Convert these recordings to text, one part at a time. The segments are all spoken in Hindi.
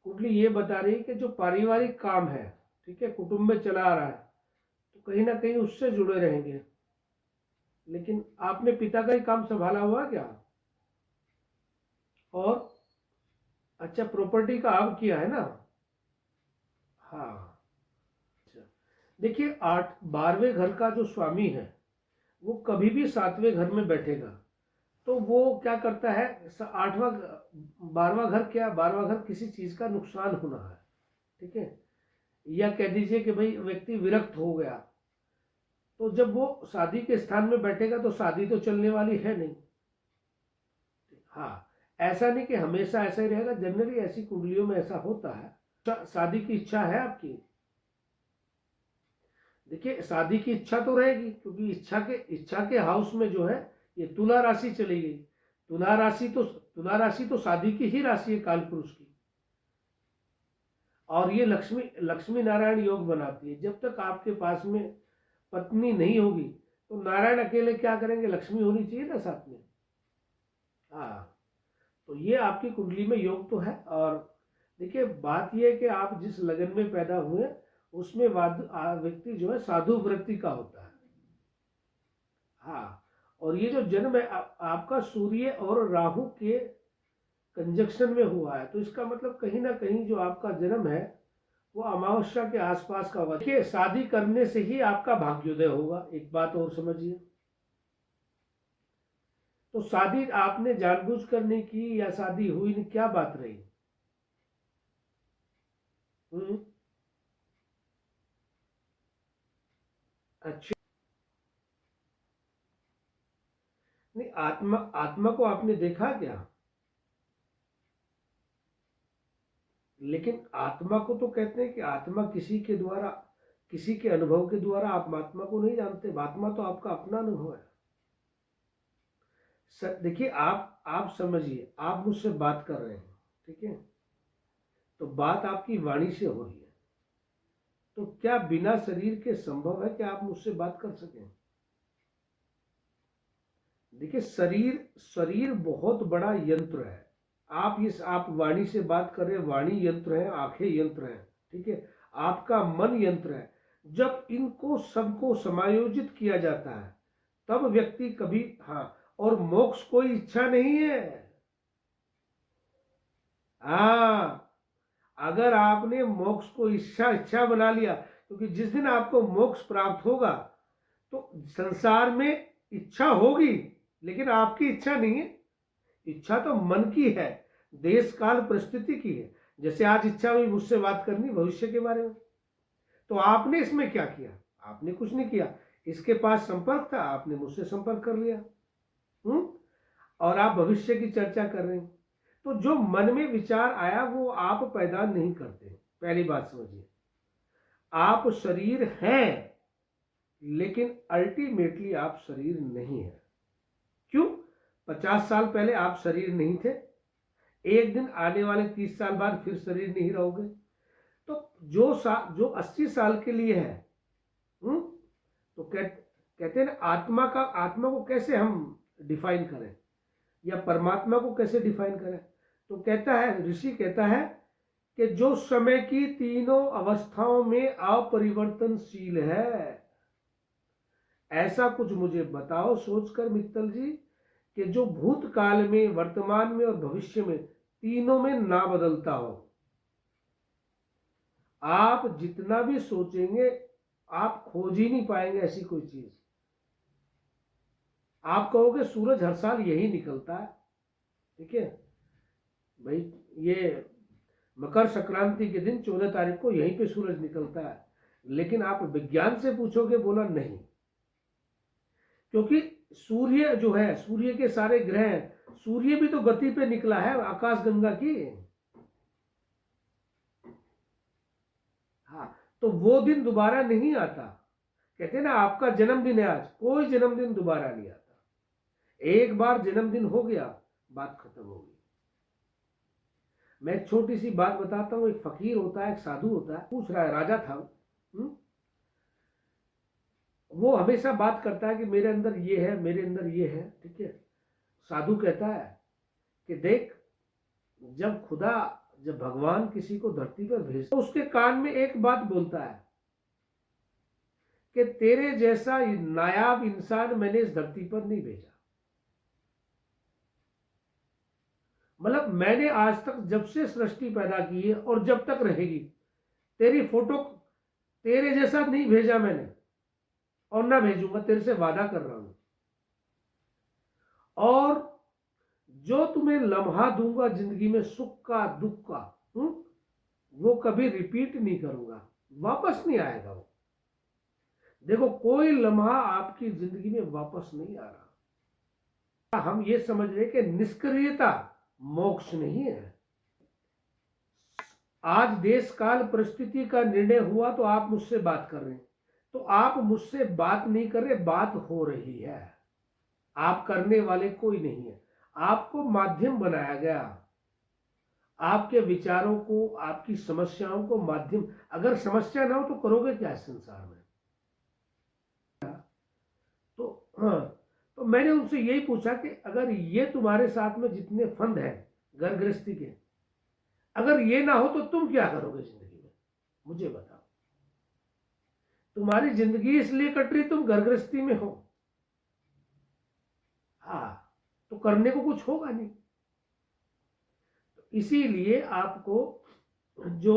कुंडली ये बता रही है कि जो पारिवारिक काम है, ठीक है, कुटुंब में चला आ रहा है, तो कहीं ना कहीं उससे जुड़े रहेंगे। लेकिन आपने पिता का ही काम संभाला हुआ क्या? और अच्छा, प्रॉपर्टी का आप किया है ना? हाँ। अच्छा, देखिए, 12वें घर का जो स्वामी है वो कभी भी 7वें घर में बैठेगा, तो वो क्या करता है, 8वां 12वां घर, क्या 12वां घर किसी चीज का नुकसान होना है, ठीक है, या कह दीजिए कि भाई व्यक्ति विरक्त हो गया, तो जब वो शादी के स्थान में बैठेगा तो शादी तो चलने वाली है नहीं। हाँ, ऐसा नहीं कि हमेशा ऐसा ही रहेगा, जनरली ऐसी कुंडलियों में ऐसा होता है। शादी की इच्छा है आपकी? देखिए, शादी की इच्छा तो रहेगी, क्योंकि इच्छा के हाउस में जो है ये तुला राशि चली गई। तुला राशि तो शादी की ही राशि है, काल पुरुष की। और ये लक्ष्मी लक्ष्मी नारायण योग बनाती है। जब तक आपके पास में पत्नी नहीं होगी तो नारायण अकेले क्या करेंगे, लक्ष्मी होनी चाहिए ना साथ में। हाँ, तो ये आपकी कुंडली में योग तो है। और देखिए, बात यह है कि आप जिस लगन में पैदा हुए उसमें व्यक्ति जो है साधु वृत्ति का होता है। हाँ, और ये जो जन्म है आपका सूर्य और राहु के कंजक्शन में हुआ है, तो इसका मतलब कहीं ना कहीं जो आपका जन्म है वो अमावस्या के आसपास का होगा। देखिए, शादी करने से ही आपका भाग्योदय होगा, एक बात और समझिए। तो शादी आपने जानबूझ कर नहीं की या शादी हुई नहीं, क्या बात रही? हम्म। अच्छा, नहीं, आत्मा आत्मा को आपने देखा क्या? लेकिन आत्मा को तो कहते हैं कि आत्मा किसी के द्वारा, किसी के अनुभव के द्वारा आप आत्मा को नहीं जानते। आत्मा तो आपका अपना अनुभव है। देखिए, आप समझिए, आप मुझसे बात कर रहे हैं, ठीक है, तो बात आपकी वाणी से हो रही है, तो क्या बिना शरीर के संभव है कि आप मुझसे बात कर सकें? देखिए, शरीर शरीर बहुत बड़ा यंत्र है। आप वाणी से बात कर रहे हैं, वाणी यंत्र है, आंखें यंत्र है, ठीक है, आपका मन यंत्र है। जब इनको सबको समायोजित किया जाता है तब व्यक्ति कभी, हाँ, और मोक्ष कोई इच्छा नहीं है। हाँ, अगर आपने मोक्ष को इच्छा इच्छा बना लिया, क्योंकि जिस दिन आपको मोक्ष प्राप्त होगा तो संसार में इच्छा होगी, लेकिन आपकी इच्छा नहीं है। इच्छा तो मन की है, देश काल परिस्थिति की है। जैसे आज इच्छा हुई मुझसे बात करनी भविष्य के बारे में, तो आपने इसमें क्या किया? आपने कुछ नहीं किया। इसके पास संपर्क था, आपने मुझसे संपर्क कर लिया। हम्म। और आप भविष्य की चर्चा कर रहे हैं। तो जो मन में विचार आया वो आप पैदा नहीं करते। पहली बात समझिए, आप शरीर हैं, लेकिन अल्टीमेटली आप शरीर नहीं है। क्यों? 50 साल पहले आप शरीर नहीं थे, एक दिन आने वाले 30 साल बाद फिर शरीर नहीं रहोगे। तो जो 80 साल के लिए है, तो कहते हैं ना, आत्मा को कैसे हम डिफाइन करें, या परमात्मा को कैसे डिफाइन करें? तो कहता है, ऋषि कहता है कि जो समय की तीनों अवस्थाओं में अपरिवर्तनशील है, ऐसा कुछ मुझे बताओ सोचकर मित्तल जी, कि जो भूतकाल में, वर्तमान में और भविष्य में तीनों में ना बदलता हो। आप जितना भी सोचेंगे आप खोज ही नहीं पाएंगे ऐसी कोई चीज। आप कहोगे सूरज हर साल यही निकलता है, ठीक है भाई, ये मकर संक्रांति के दिन 14 तारीख को यहीं पे सूरज निकलता है, लेकिन आप विज्ञान से पूछोगे, बोला नहीं, क्योंकि सूर्य जो है, सूर्य के सारे ग्रह, सूर्य भी तो गति पे निकला है आकाश गंगा की। हाँ, तो वो दिन दोबारा नहीं आता। कहते हैं ना, आपका जन्मदिन है आज, कोई जन्मदिन दोबारा नहीं आता। एक बार जन्मदिन हो गया, बात खत्म हो गई। मैं एक छोटी सी बात बताता हूँ। एक फकीर होता है, एक साधु होता है, पूछ रहा है, राजा था। वो हमेशा बात करता है कि मेरे अंदर ये है, मेरे अंदर ये है, ठीक है। साधु कहता है कि देख, जब खुदा जब भगवान किसी को धरती पर भेजता तो उसके कान में एक बात बोलता है कि तेरे जैसा नायाब इंसान मैंने इस धरती पर नहीं भेजा। मतलब मैंने आज तक जब से सृष्टि पैदा की है और जब तक रहेगी, तेरी फोटो तेरे जैसा नहीं भेजा मैंने, और ना भेजूंगा, तेरे से वादा कर रहा हूं। और जो तुम्हें लम्हा दूंगा जिंदगी में, सुख का दुख का, वो कभी रिपीट नहीं करूंगा, वापस नहीं आएगा वो। देखो, कोई लम्हा आपकी जिंदगी में वापस नहीं आ रहा। हम ये समझ रहे कि निष्क्रियता मोक्ष नहीं है। आज देश काल परिस्थिति का निर्णय हुआ तो आप मुझसे बात कर रहे हैं, तो आप मुझसे बात नहीं कर रहे, बात हो रही है। आप करने वाले कोई नहीं है, आपको माध्यम बनाया गया। आपके विचारों को, आपकी समस्याओं को माध्यम, अगर समस्या ना हो तो करोगे क्या संसार में? तो हाँ, तो मैंने उनसे यही पूछा कि अगर ये तुम्हारे साथ में जितने फंड हैं घर गृहस्थी के, अगर ये ना हो तो तुम क्या करोगे जिंदगी में? मुझे बताओ। तुम्हारी जिंदगी इसलिए कट रही, तुम घर गृहस्थी में हो, हाँ, तो करने को कुछ होगा नहीं। तो इसीलिए आपको जो,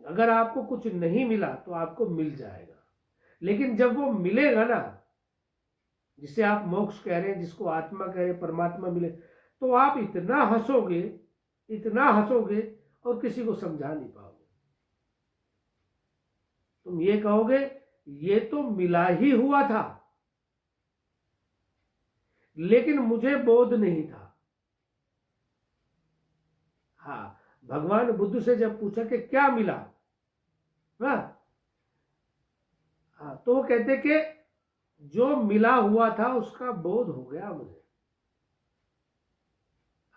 अगर आपको कुछ नहीं मिला तो आपको मिल जाएगा, लेकिन जब वो मिलेगा ना, जिसे आप मोक्ष कह रहे हैं, जिसको आत्मा कह रहे हैं, परमात्मा मिले, तो आप इतना हंसोगे, इतना हंसोगे और किसी को समझा नहीं पाओगे। तुम ये कहोगे ये तो मिला ही हुआ था, लेकिन मुझे बोध नहीं था। हाँ, भगवान बुद्ध से जब पूछा कि क्या मिला, हाँ, तो वो कहते कि जो मिला हुआ था उसका बोध हो गया मुझे।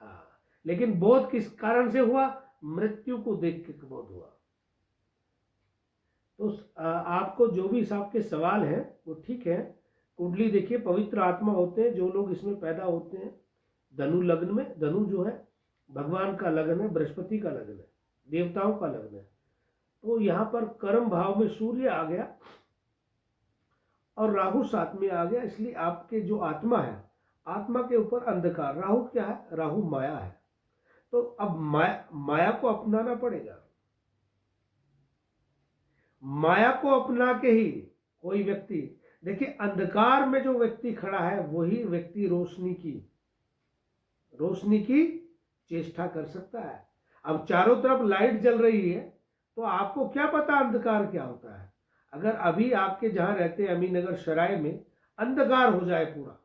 हाँ, लेकिन बोध किस कारण से हुआ? मृत्यु को देख के बोध हुआ। तो आपको जो भी आपके सवाल है वो ठीक है। कुंडली देखिए, पवित्र आत्मा होते हैं जो लोग इसमें पैदा होते हैं। धनु लग्न में, धनु जो है भगवान का लग्न है, बृहस्पति का लग्न है, देवताओं का लग्न है। तो यहाँ पर कर्म भाव में सूर्य आ गया और राहु साथ में आ गया, इसलिए आपके जो आत्मा है, आत्मा के ऊपर अंधकार। राहु क्या है? राहु माया है। तो अब माया को अपनाना पड़ेगा। माया को अपना के ही कोई व्यक्ति, देखिए, अंधकार में जो व्यक्ति खड़ा है वही व्यक्ति रोशनी की चेष्टा कर सकता है। अब चारों तरफ लाइट जल रही है तो आपको क्या पता अंधकार क्या होता है? अगर अभी आपके जहां रहते हैं अमीनगर सराय में अंधकार हो जाए पूरा,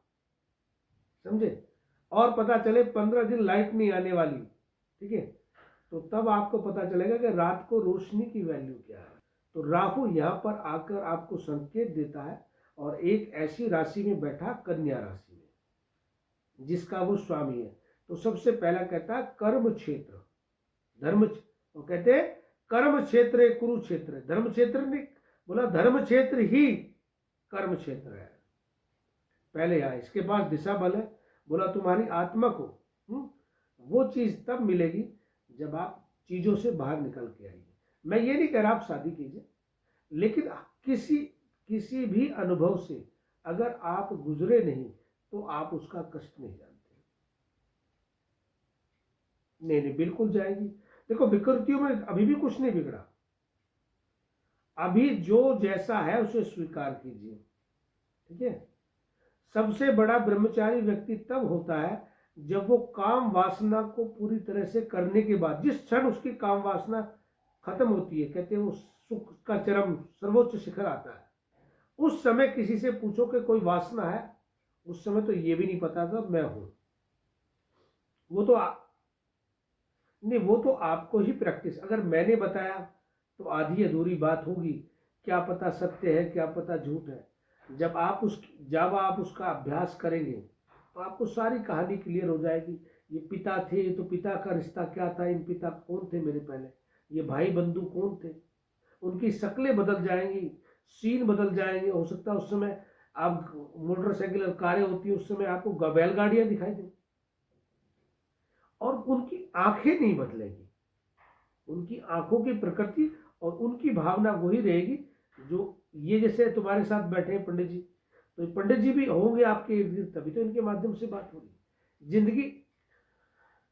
समझे, और पता चले 15 दिन लाइट नहीं आने वाली, ठीक है, तो तब आपको पता चलेगा कि रात को रोशनी की वैल्यू क्या है। तो राहु यहाँ पर आकर आपको संकेत देता है, और एक ऐसी राशि में बैठा, कन्या राशि में, जिसका वो स्वामी है। तो सबसे पहला कहता है कर्म क्षेत्र, धर्म, वो कहते हैं कर्म क्षेत्र कुरुक्षेत्र। धर्म क्षेत्र ने बोला, धर्म क्षेत्र ही कर्म क्षेत्र है। पहले यहाँ इसके पास दिशा बल है। बोला तुम्हारी आत्मा को वो चीज तब मिलेगी जब आप चीजों से बाहर निकल के आएंगे। मैं ये नहीं कह रहा आप शादी कीजिए, लेकिन किसी भी अनुभव से अगर आप गुजरे नहीं तो आप उसका कष्ट नहीं जानते। नहीं, बिल्कुल जाएगी। देखो, विकृतियों में अभी भी कुछ नहीं बिगड़ा, अभी जो जैसा है उसे स्वीकार कीजिए, ठीक है। सबसे बड़ा ब्रह्मचारी व्यक्ति तब होता है जब वो काम वासना को पूरी तरह से करने के बाद, जिस क्षण उसकी काम वासना खत्म होती है, कहते हैं वो सुख का चरम सर्वोच्च शिखर आता है। उस समय किसी से पूछो कि कोई वासना है, उस समय तो ये भी नहीं पता था मैं हूं। नहीं, वो तो आपको ही प्रैक्टिस, अगर मैंने बताया तो आधी अधूरी बात होगी, क्या पता सत्य है, क्या पता झूठ है। जब आप उसका अभ्यास करेंगे तो आपको सारी कहानी क्लियर हो जाएगी। ये पिता थे, तो पिता का रिश्ता क्या था, इन पिता कौन थे मेरे पहले, ये भाई बंधु कौन थे, उनकी शक्लें बदल जाएंगी, सीन बदल जाएंगे। हो सकता है उस समय आप मोटरसाइकिल और कारें होती है, उस समय आपको बैलगाड़ियां दिखाई दें, और उनकी आंखें नहीं बदलेगी, उनकी आंखों की प्रकृति और उनकी भावना वही रहेगी जो ये जैसे तुम्हारे साथ बैठे हैं पंडित जी, तो पंडित जी भी होंगे आपके इर्द गिर्द, तभी तो इनके माध्यम से बात हो रही है। जिंदगी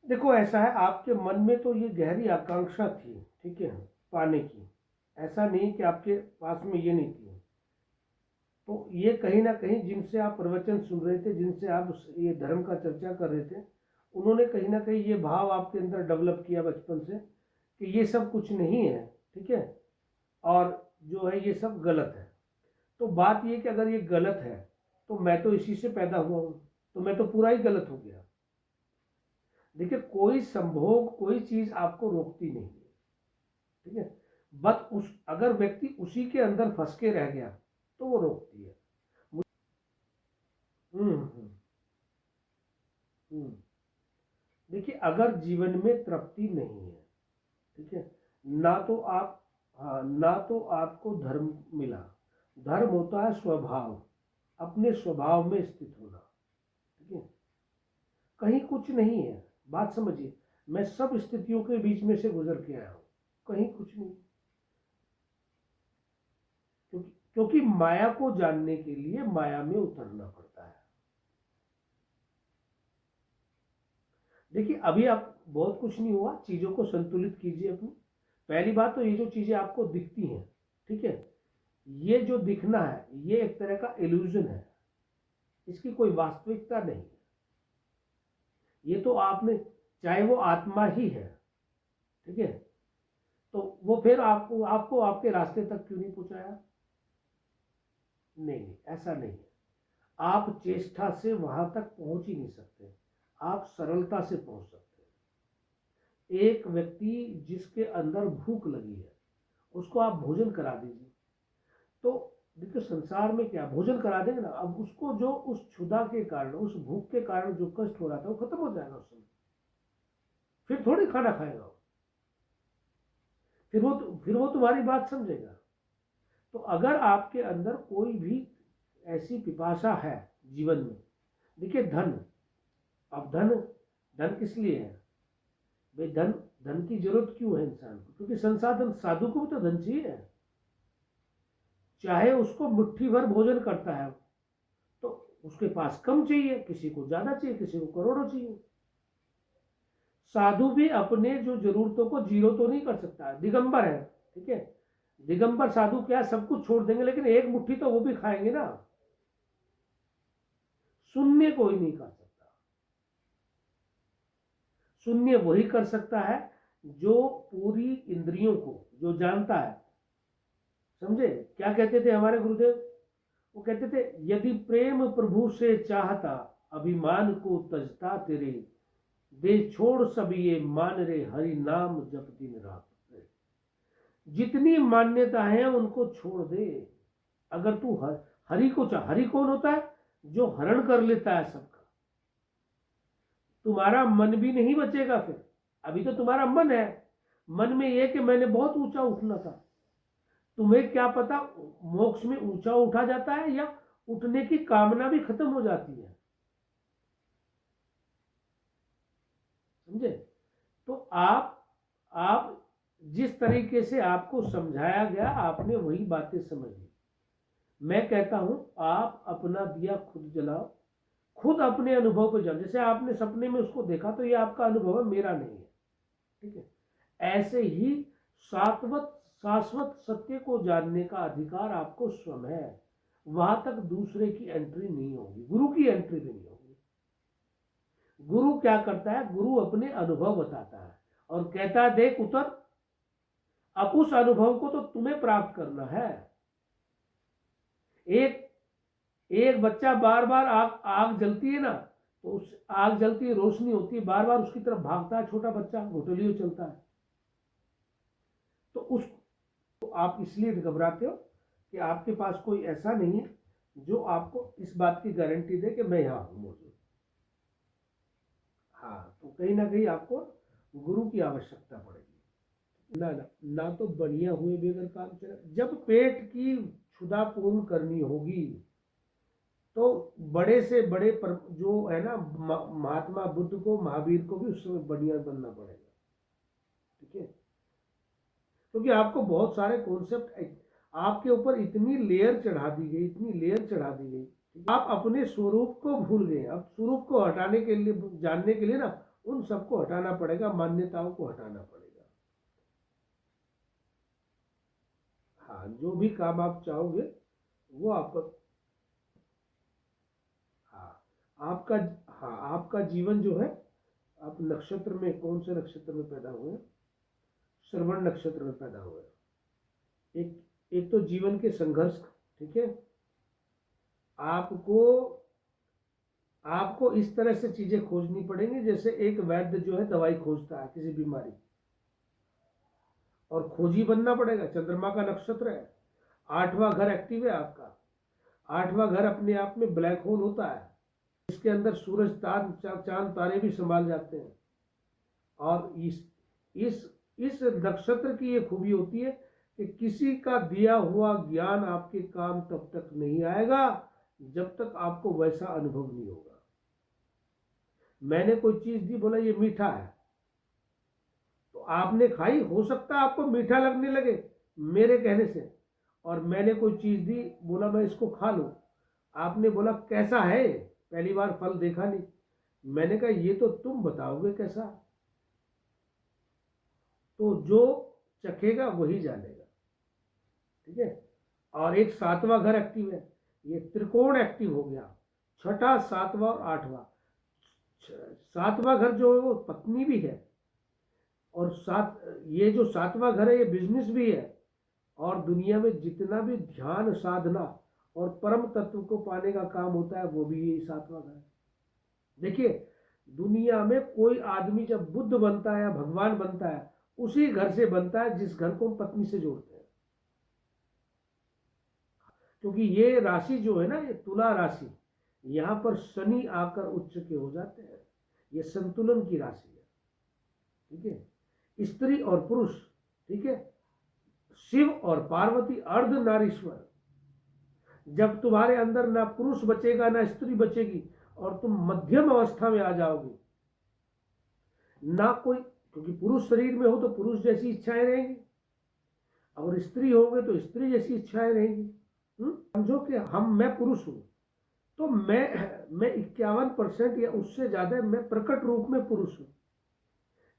देखो ऐसा है, आपके मन में तो ये गहरी आकांक्षा थी, ठीक है, पाने की, ऐसा नहीं कि आपके पास में ये नहीं थी। तो ये कहीं ना कहीं जिनसे आप प्रवचन सुन रहे थे, जिनसे आप ये धर्म का चर्चा कर रहे थे, उन्होंने कहीं ना कहीं ये भाव आपके अंदर डेवलप किया बचपन से कि ये सब कुछ नहीं है, ठीक है, और जो है ये सब गलत है। तो बात ये कि अगर ये गलत है तो मैं तो इसी से पैदा हुआ हूं, तो मैं तो पूरा ही गलत हो गया। देखिए कोई संभोग, कोई चीज आपको रोकती नहीं है, ठीक है, बस उस अगर व्यक्ति उसी के अंदर फंस के रह गया तो वो रोकती है। हम्म हम्म हम्म। देखिए अगर जीवन में तृप्ति नहीं है, ठीक है, ना तो आप, हाँ, ना तो आपको धर्म मिला। धर्म होता है स्वभाव, अपने स्वभाव में स्थित होना, ठीक है, कहीं कुछ नहीं है। बात समझिए, मैं सब स्थितियों के बीच में से गुजर के आया हूं, कहीं कुछ नहीं। क्योंकि क्योंकि माया को जानने के लिए माया में उतरना पड़ता है। देखिए अभी आप बहुत कुछ नहीं हुआ, चीजों को संतुलित कीजिए अपनी। पहली बात तो ये जो चीजें आपको दिखती हैं, ठीक है, ये जो दिखना है ये एक तरह का इल्यूजन है, इसकी कोई वास्तविकता नहीं है। ये तो आपने, चाहे वो आत्मा ही है, ठीक है, तो वो फिर आपको आपको आपके रास्ते तक क्यों नहीं पहुंचाया? नहीं नहीं, ऐसा नहीं है। आप चेष्टा से वहां तक पहुंच ही नहीं सकते, आप सरलता से पहुंच सकते हैं। एक व्यक्ति जिसके अंदर भूख लगी है, उसको आप भोजन करा दीजिए, तो देखिए संसार में क्या, भोजन करा देंगे ना, अब उसको जो उस क्षुधा के कारण, उस भूख के कारण जो कष्ट हो रहा था वो खत्म हो जाएगा उस समय। फिर थोड़ी खाना खाएगा वो, फिर वो तुम्हारी बात समझेगा। तो अगर आपके अंदर कोई भी ऐसी पिपासा है जीवन में, देखिए धन, अब धन, धन किस लिए है भाई? धन, धन की जरूरत क्यों है इंसान को? क्योंकि संसाधन, साधु को भी तो धन चाहिए, चाहे उसको मुट्ठी भर भोजन करता है तो उसके पास कम चाहिए, किसी को ज्यादा चाहिए, किसी को करोड़ों चाहिए। साधु भी अपने जो जरूरतों को जीरो तो नहीं कर सकता, दिगंबर है, ठीक है, दिगंबर साधु क्या सब कुछ छोड़ देंगे, लेकिन एक मुट्ठी तो वो भी खाएंगे ना। शून्य कोई नहीं कर सकता, शून्य वही कर सकता है जो पूरी इंद्रियों को जो जानता है। समझे क्या कहते थे हमारे गुरुदेव? वो कहते थे, यदि प्रेम प्रभु से चाहता, अभिमान को तजता तेरे, दे छोड़ सब ये मान रे, हरि नाम जप दिन रात। जितनी मान्यता है उनको छोड़ दे, अगर तू हरि को चाह। हरि कौन होता है? जो हरण कर लेता है सबका। तुम्हारा मन भी नहीं बचेगा फिर। अभी तो तुम्हारा मन है, मन में यह कि मैंने बहुत ऊंचा उठना था। तुम्हें क्या पता मोक्ष में ऊंचा उठा जाता है या उठने की कामना भी खत्म हो जाती है। समझे? तो आप जिस तरीके से आपको समझाया गया, आपने वही बातें समझी। मैं कहता हूं आप अपना दिया खुद जलाओ, खुद अपने अनुभव को जाओ। जैसे आपने सपने में उसको देखा तो ये आपका अनुभव है, मेरा नहीं है, ठीक है। ऐसे ही शाश्वत शाश्वत सत्य को जानने का अधिकार आपको स्वयं है। वहां तक दूसरे की एंट्री नहीं होगी, गुरु की एंट्री भी नहीं होगी। गुरु क्या करता है? गुरु अपने अनुभव बताता है और कहता है देख उतर, अब उस अनुभव को तो तुम्हें प्राप्त करना है। एक एक बच्चा बार बार आग आग जलती है ना, तो उस आग जलती है, रोशनी होती है, बार बार उसकी तरफ भागता है छोटा बच्चा, घुटलियों चलता है। तो उस तो आप इसलिए घबराते हो कि आपके पास कोई ऐसा नहीं है जो आपको इस बात की गारंटी दे कि मैं यहां हूं मौजूद। हाँ, तो कहीं ना कहीं आपको गुरु की आवश्यकता पड़ेगी। ना ना, ना तो बढ़िया हुए बगैर काम चला। जब पेट की क्षुधा पूर्ण करनी होगी तो बड़े से बड़े जो है ना, महात्मा बुद्ध को, महावीर को भी उस समय बढ़िया बनना पड़ेगा, ठीक है। क्योंकि आपको बहुत सारे कॉन्सेप्ट आपके ऊपर इतनी लेयर चढ़ा दी गई, इतनी लेयर चढ़ा दी गई, आप अपने स्वरूप को भूल गए। अब स्वरूप को हटाने के लिए, जानने के लिए ना, उन सबको हटाना पड़ेगा, मान्यताओं को हटाना पड़ेगा। हाँ, जो भी काम आप चाहोगे वो आप, हाँ आपका, हाँ आपका जीवन जो है, आप नक्षत्र में, कौन से नक्षत्र में पैदा हुए? श्रवण नक्षत्र में पैदा हुए। एक एक तो जीवन के संघर्ष, ठीक है, आपको आपको इस तरह से चीजें खोजनी पड़ेंगी जैसे एक वैद्य जो है दवाई खोजता है किसी बीमारी, और खोजी बनना पड़ेगा। चंद्रमा का नक्षत्र है, 8वां घर एक्टिव है आपका। 8वां घर अपने आप में ब्लैक होल होता है, इसके अंदर सूरज, चांद तारे भी संभाल जाते हैं। और इस नक्षत्र की ये खूबी होती है कि किसी का दिया हुआ ज्ञान आपके काम तब तक नहीं आएगा जब तक आपको वैसा अनुभव नहीं होगा। मैंने कोई चीज दी, बोला ये मीठा है, तो आपने खाई, हो सकता है आपको मीठा लगने लगे मेरे कहने से। और मैंने कोई चीज दी, बोला मैं इसको खा लूं, आपने बोला कैसा है, पहली बार फल देखा नहीं, मैंने कहा ये तो तुम बताओगे कैसा। तो जो चखेगा वही जानेगा, ठीक है। और एक 7वां घर एक्टिव है, ये त्रिकोण एक्टिव हो गया, 6ठा, 7वां और 8वां। 7वां घर जो है वो पत्नी भी है, और ये जो 7वां घर है ये बिजनेस भी है। और दुनिया में जितना भी ध्यान साधना और परम तत्व को पाने का काम होता है वो भी यही 7वां घर है। देखिए, दुनिया में कोई आदमी जब बुद्ध बनता है या भगवान बनता है, उसी घर से बनता है जिस घर को हम पत्नी से जोड़ते हैं। क्योंकि ये राशि जो है ना, ये तुला राशि, यहां पर शनि आकर उच्च के हो जाते हैं, ये संतुलन की राशि है, ठीक है। स्त्री और पुरुष, ठीक है, शिव और पार्वती, अर्धनारीश्वर। जब तुम्हारे अंदर ना पुरुष बचेगा ना स्त्री बचेगी और तुम मध्यम अवस्था में आ जाओगे, ना कोई, क्योंकि पुरुष शरीर में हो तो पुरुष जैसी इच्छाएं रहेंगी, और स्त्री होगे तो स्त्री जैसी इच्छाएं रहेंगी। समझो कि मैं पुरुष हूं, तो मैं 51% या उससे ज्यादा मैं प्रकट रूप में पुरुष हूं,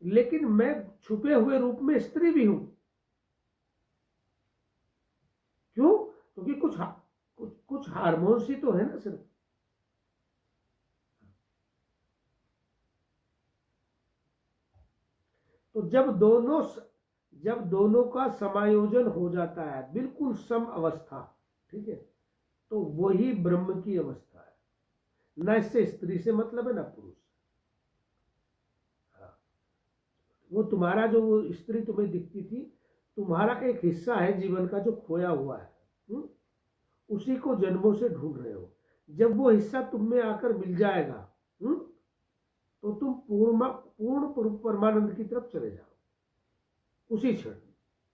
लेकिन मैं छुपे हुए रूप में स्त्री भी हूं। क्यों? क्योंकि कुछ हार्मोन्स ही तो है ना सिर्फ। तो जब दोनों का समायोजन हो जाता है, बिल्कुल सम अवस्था, ठीक है, तो वही ब्रह्म की अवस्था है। न इससे स्त्री से मतलब है ना पुरुष। हाँ, वो तुम्हारा जो वो स्त्री तुम्हें दिखती थी, तुम्हारा एक हिस्सा है जीवन का जो खोया हुआ है। उसी को जन्मों से ढूंढ रहे हो। जब वो हिस्सा तुम में आकर मिल जाएगा, तो तुम पूर्ण परमानंद की तरफ चले जाओ उसी क्षण।